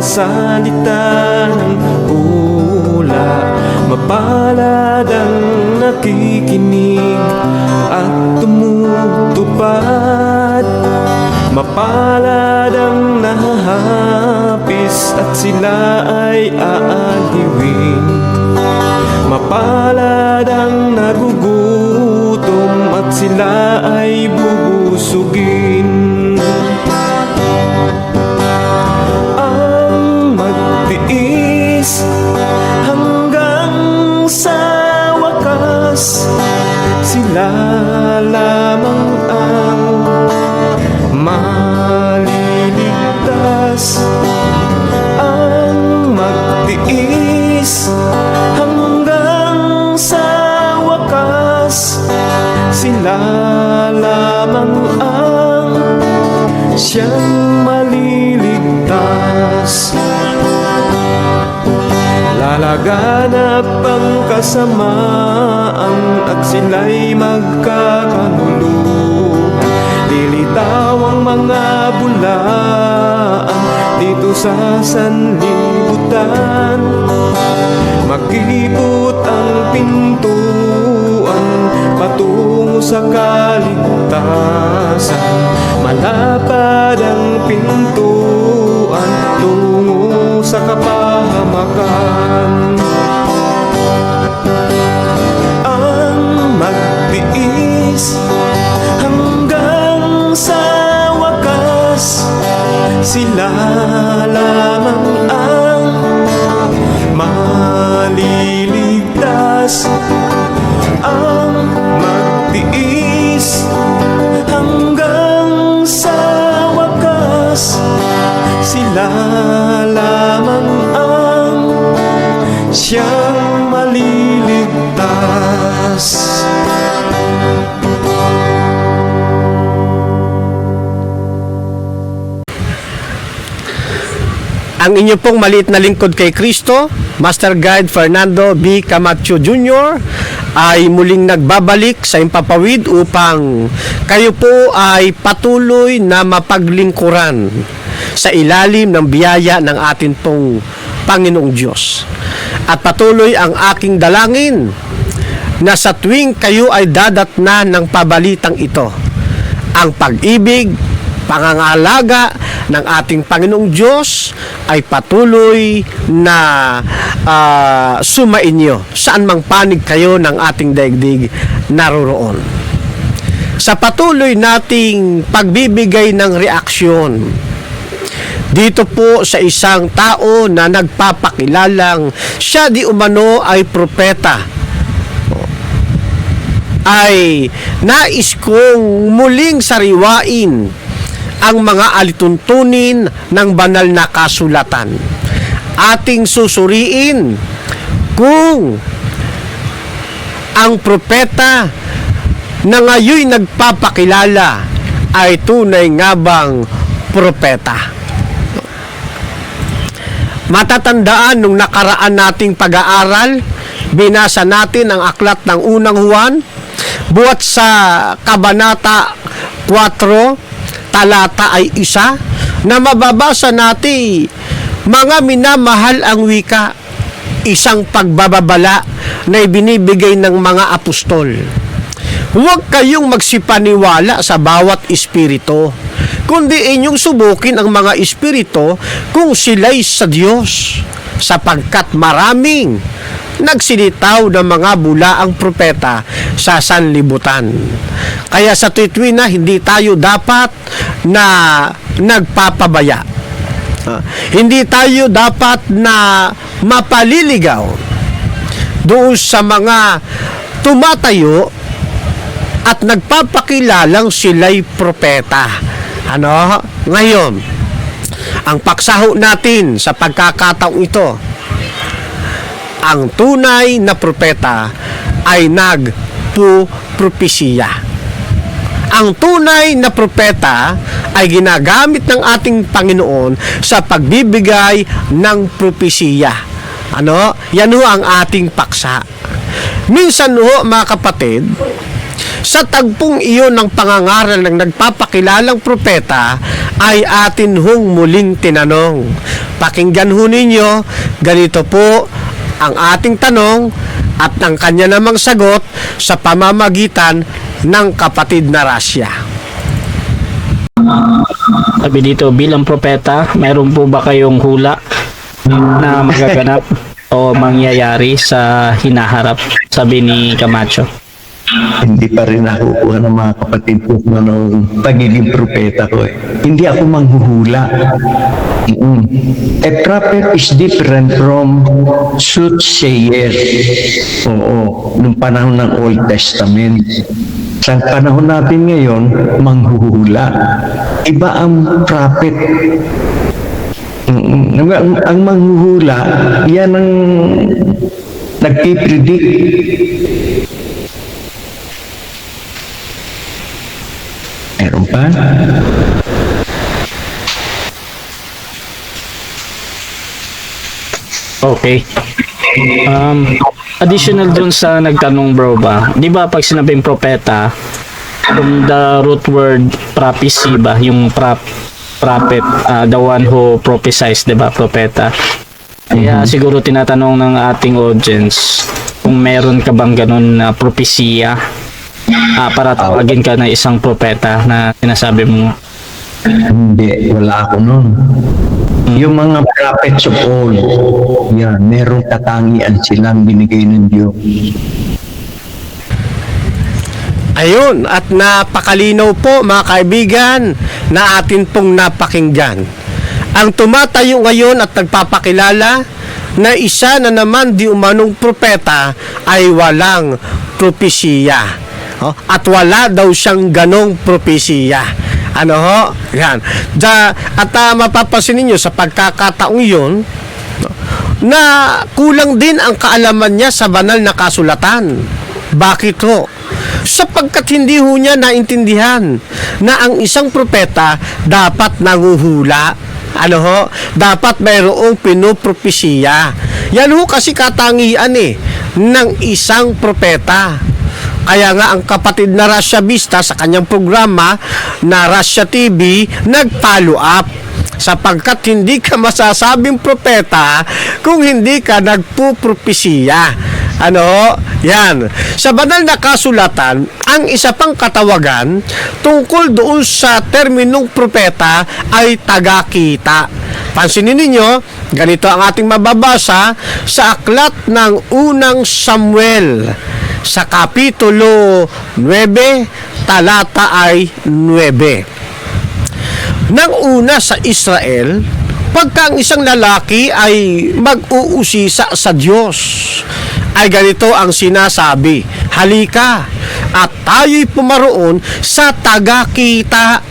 salita ng hula. Mapalad ang nakikinig at tumutupad. Mapalad ang nahahapis at sila ay aaliwin. Mapalad ang nagugutom at sila ay bubusugin. Ang magtiis hanggang sa wakas, sila lamang ang maliligtas. Ang magtiis hanggang sa wakas, sila lamang ang siyang maliligtas. Lalaganap ang kasamaan at sila'y magkakanuluhan. Lilitaw ang mga bulaan dito sa sanlibutan. Makipot ang pintuan patungo sa kaligtasan. Malapad ang pintuan tungo sa kapahamakan. Ang magtiis hanggang sa wakas, sila lamang ang maliligtas. Ang magtiis hanggang sa wakas, sila lamang ang siyang maliligtas. Ang inyo pong maliit na lingkod kay Kristo, Master Guide Fernando B. Camacho Jr. ay muling nagbabalik sa Himpapawid upang kayo po ay patuloy na mapaglingkuran sa ilalim ng biyaya ng atin pong Panginoong Diyos. At patuloy ang aking dalangin na sa tuwing kayo ay dadatna ng pabalitang ito, ang pag-ibig, pangangalaga ng ating Panginoong Diyos ay patuloy na sumainyo saan mang panig kayo ng ating daigdig naroroon. Sa patuloy nating pagbibigay ng reaksyon dito po sa isang tao na nagpapakilalang siya di umano ay propeta, ay nais kong muling sariwain ang mga alituntunin ng banal na kasulatan. Ating susuriin kung ang propeta na ngayoy nagpapakilala ay tunay nga bang propeta. Matatandaan nung nakaraan nating pag-aaral, binasa natin ang aklat ng unang Juan, buhat sa kabanata 4, talata ay 1, na mababasa natin, mga minamahal ang wika, isang pagbababala na ibinibigay ng mga apostol. Huwag kayong magsipaniwala sa bawat espiritu, kundi inyong subukin ang mga espiritu kung sila'y sa Diyos, sapagkat maraming nagsilitaw ng mga bulaang propeta sa sanlibutan. Kaya sa tuwing na hindi tayo dapat na nagpapabaya. Hindi tayo dapat na mapaliligaw doon sa mga tumatayo at nagpapakilalang sila'y propeta. Ngayon, ang paksaho natin sa pagkakataong ito, ang tunay na propeta ay nagpupropesiya. Ang tunay na propeta ay ginagamit ng ating Panginoon sa pagbibigay ng propesiya. Yan ho ang ating paksa. Minsan ho, mga kapatid, Sa tagpong iyon ng pangangaral ng nagpapakilalang propeta ay atin hong muling tinanong. Pakinggan ho ninyo, ganito po ang ating tanong at ang kanya namang sagot sa pamamagitan ng kapatid na Rasya. Sabi dito, bilang propeta, mayroon po ba kayong hula na magaganap o mangyayari sa hinaharap? Sabi ni Camacho. Hindi pa rin nakukuha ng mga kapatid ko ng pagiging propeta ko. Hindi ako manghuhula. A prophet is different from soothsayer. Oo, nung panahon ng Old Testament. Sa panahon natin ngayon, manghuhula. Iba ang prophet. Ang manghuhula, yan ang nagpipredict. Meron pa? Okay. Additional dun sa nagtanong bro ba, di ba pag sinabing propeta, from the root word prophecy ba, yung prophet, the one who prophesies, di ba, propeta. Kaya siguro tinatanong ng ating audience kung meron ka bang ganun na propesya para tawagin ka na isang propeta na sinasabi mo. Hindi, wala ako nun. Yung mga prophets of old, yan, merong katangian silang binigay ng Diyos. Ayun, at napakalinaw po mga kaibigan na atin pong napakinggan. Ang tumatayo ngayon at nagpapakilala na isa na naman di umanong propeta ay walang propesiya. At wala daw siyang ganong propesiya. Ano ho? Yan. At mapapansin ninyo sa pagkakataong yun, na kulang din ang kaalaman niya sa banal na kasulatan. Bakit ho? Sapagkat hindi ho niya naintindihan na ang isang propeta dapat nanguhula. Ano ho? Dapat mayroong pinopropesiya. Yan ho kasi katangian ng isang propeta. Kaya nga ang kapatid na Rasya Vista sa kanyang programa na Rasya TV nag-follow up sapagkat hindi ka masasabing propeta kung hindi ka nagpupropesiya. Ano? Yan. Sa banal na kasulatan, ang isa pang katawagan tungkol doon sa terminong propeta ay tagakita. Pansinin ninyo, ganito ang ating mababasa sa aklat ng unang Samuel sa kapitulo 9, talata ay 9. Nang una sa Israel, pagka ang isang lalaki ay mag-uusisa sa Diyos, ay ganito ang sinasabi, halika at tayo'y pumaroon sa tagakita,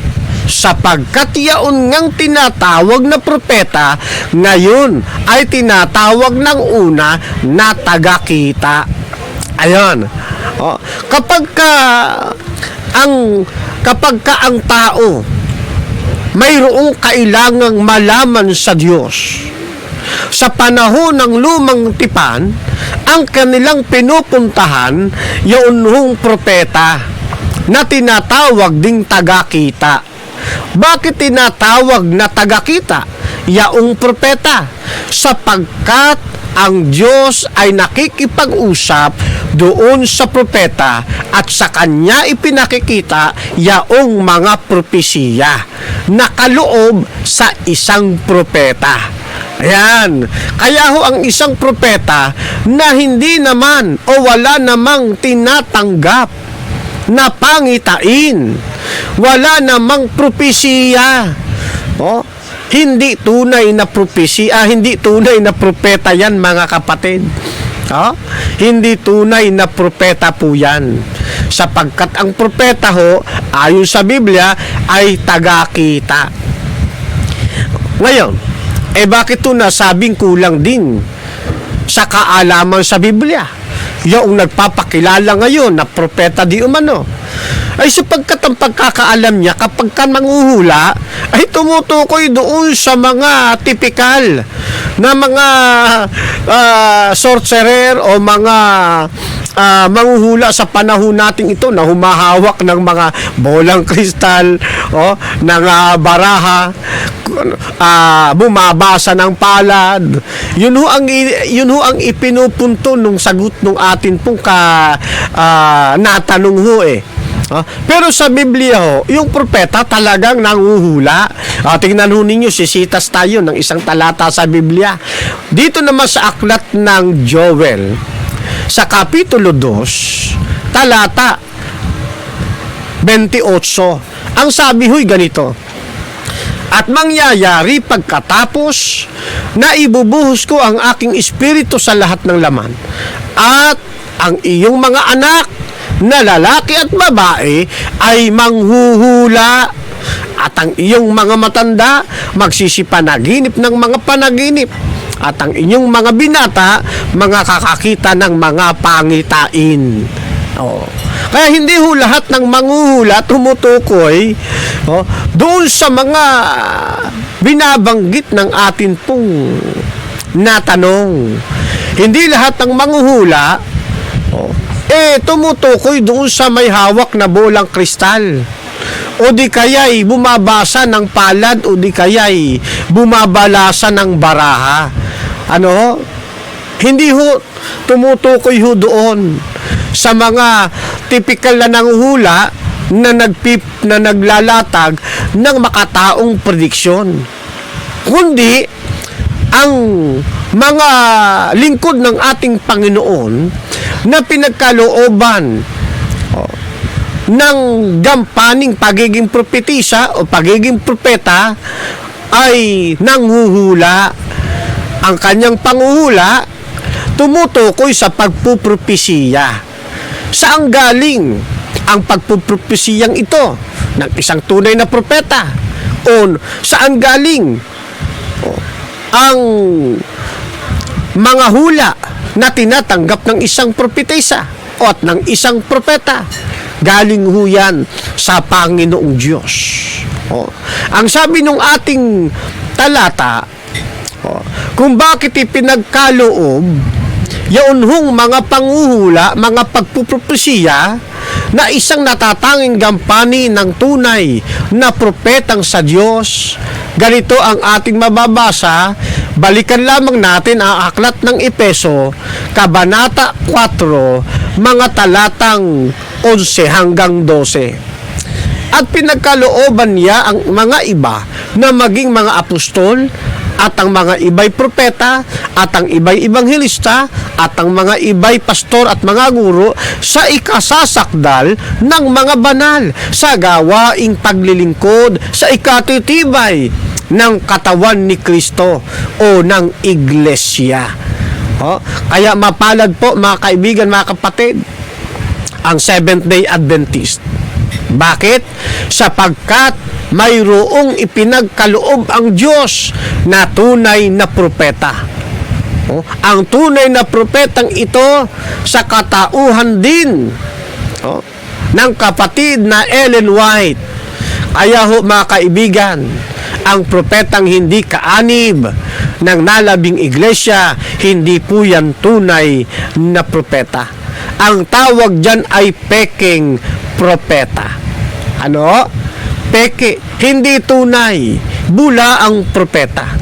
sapagkat yaon ngang tinatawag na propeta, ngayon ay tinatawag ng una na tagakita. Ayan. Kapag ka ang tao mayroong kailangang malaman sa Diyos, sa panahon ng lumang tipan, ang kanilang pinupuntahan yung propeta na tinatawag ding tagakita. Bakit tinatawag na tagakita? Yaong propeta, sapagkat ang Diyos ay nakikipag-usap doon sa propeta at sa kanya ipinakikita yaong mga propesiya na kaloob sa isang propeta. Ayan. Kaya ho ang isang propeta na hindi naman o wala namang tinatanggap na pangitain, wala namang propesiya, hindi tunay na propesya, hindi tunay na propeta yan mga kapatid. Hindi tunay na propeta po yan. Sapagkat ang propeta ho, ayon sa Biblia, ay tagakita. Ngayon, bakit ito nasabing kulang din sa kaalaman sa Biblia? Yung nagpapakilala ngayon na propeta di umano, ay sapagkat ang pagkakaalam niya kapag ka manguhula ay tumutukoy doon sa mga typical na mga sorcerer o mga manghuhula sa panahon nating ito na humahawak ng mga bolang kristal, ng baraha, bumabasa ng palad. Yun ho ang ipinupunto nung sagot nung atin pong natanong ho eh. Pero sa Biblia ho, yung propeta talagang nanguhula. Tingnan ho ninyo, sisitas tayo ng isang talata sa Biblia. Dito naman sa aklat ng Joel, sa Kapitulo 2, talata 28. Ang sabi ho'y ganito: "At mangyayari pagkatapos na ibubuhos ko ang aking espiritu sa lahat ng laman, at ang iyong mga anak na lalaki at babae ay manghuhula, at ang iyong mga matanda magsisipanaginip ng mga panaginip, at ang inyong mga binata mga kakakita ng mga pangitain." Kaya hindi ho lahat ng manghuhula tumutukoy doon sa mga binabanggit ng atin pong natanong. Hindi lahat ng manghuhula tumutukoy doon sa may hawak na bolang kristal, o di kaya'y bumabasa ng palad, o di kaya'y bumabalasa ng baraha. Hindi ho tumutukoy ho doon sa mga typical na nanguhula na naglalatag ng makataong prediksyon, kundi ang mga lingkod ng ating Panginoon na pinagkalooban ng gampaning pagiging propetisa o pagiging propeta ay nanghuhula. Ang kanyang panghuhula tumutukoy sa pagpupropesiya. Saan galing ang pagpupropesiyang ito ng isang tunay na propeta? O saan galing ang mga hula na tinatanggap ng isang propetesa o at ng isang propeta? Galing ho yan sa Panginoong Diyos. Ang sabi ng ating talata, kung bakit ipinagkaloob yaon hong mga panghuhula, mga pagpupropesiya na isang natatanging gampani ng tunay na propetang sa Diyos. Ganito ang ating mababasa. Balikan lamang natin ang aklat ng Epeso, Kabanata 4, mga talatang 11 hanggang 12. At pinagkalooban niya ang mga iba na maging mga apostol, at ang mga iba'y propeta, at ang iba'y ebanghelista, at ang mga iba'y pastor at mga guro sa ikasasakdal ng mga banal sa gawaing paglilingkod sa ikatitibay ng katawan ni Kristo o ng iglesia. Kaya mapalad po mga kaibigan, mga kapatid, ang Seventh-day Adventist. Bakit? Sapagkat mayroong ipinagkaloob ang Diyos na tunay na propeta. Ang tunay na propetang ito sa katauhan din ng kapatid na Ellen White. Kaya ho mga kaibigan, ang propetang hindi kaanib ng nalabing iglesia, hindi po yan tunay na propeta. Ang tawag dyan ay peking propeta. Peke, hindi tunay, bula ang propeta.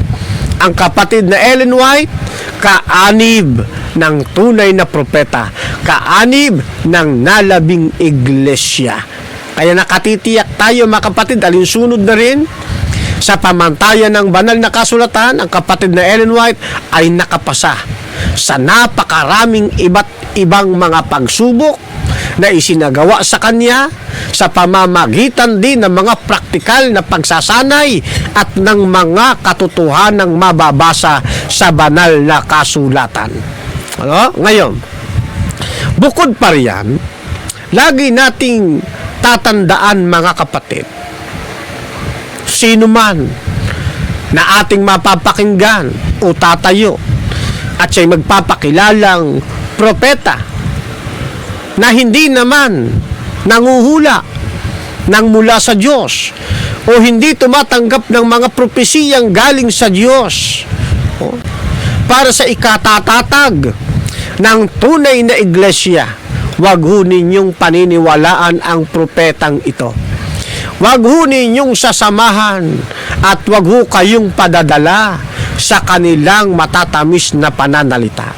Ang kapatid na Ellen White, kaanib ng tunay na propeta, kaanib ng nalabing iglesia. Kaya nakatitiyak tayo mga kapatid, alinsunod na rin sa pamantayan ng banal na kasulatan, ang kapatid na Ellen White ay nakapasa sa napakaraming iba't ibang mga pagsubok na isinagawa sa kanya sa pamamagitan din ng mga praktikal na pagsasanay at ng mga katotohanang mababasa sa banal na kasulatan. Ngayon, bukod pa riyan, lagi nating tatandaan mga kapatid, sino man na ating mapapakinggan o tatayo at siya'y magpapakilalang propeta na hindi naman nanguhula nang mula sa Diyos o hindi tumatanggap ng mga propesiyang galing sa Diyos para sa ikatatag ng tunay na iglesia wag ho ninyong paniniwalaan ang propetang ito. Wag ho ninyong sasamahan at wag ho kayong padadala sa kanilang matatamis na pananalita.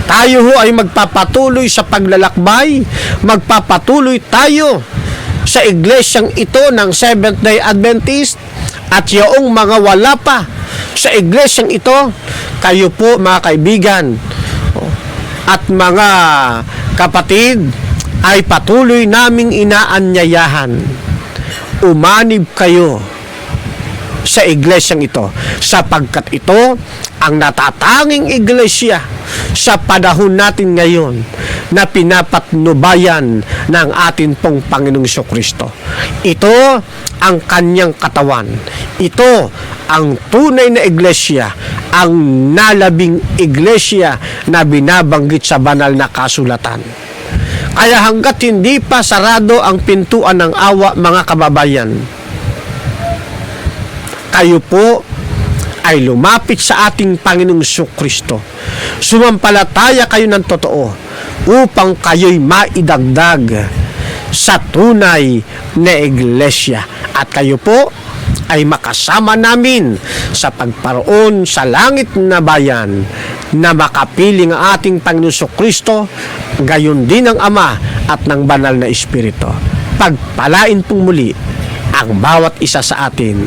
Tayo ho ay magpapatuloy sa paglalakbay, magpapatuloy tayo sa iglesyang ito ng Seventh-day Adventist, at yung mga wala pa sa iglesyang ito, kayo po mga kaibigan at mga kapatid, ay patuloy naming inaanyayahan. Umanib kayo sa iglesyang ito, sapagkat ito ang natatanging iglesia sa panahon natin ngayon na pinapatnubayan ng atin pong Panginoong Kristo. Ito ang kanyang katawan. Ito ang tunay na iglesia, ang nalabing iglesia na binabanggit sa banal na kasulatan. Kaya hanggat hindi pa sarado ang pintuan ng awa, mga kababayan, kayo po ay lumapit sa ating Panginoong Kristo. Sumampalataya kayo ng totoo upang kayo'y maidagdag sa tunay na iglesia. At kayo po ay makasama namin sa pagparoon sa langit na bayan na makapiling ang ating Panginoong Kristo, gayon din ng Ama at ng Banal na Espiritu. Pagpalain pong muli ang bawat isa sa atin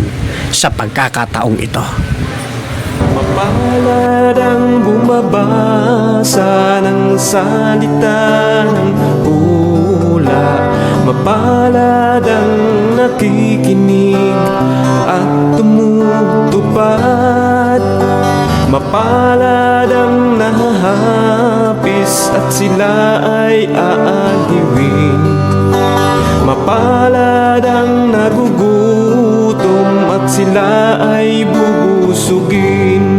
sa pagkakataong ito. Mapalad ang bumabasa ng salita ng pula, mapalad ang nakikinig at tumutupad, mapalad ang nahahapis at sila ay aaliwin, mapalad ang nagugutom at sila ay bubusugin.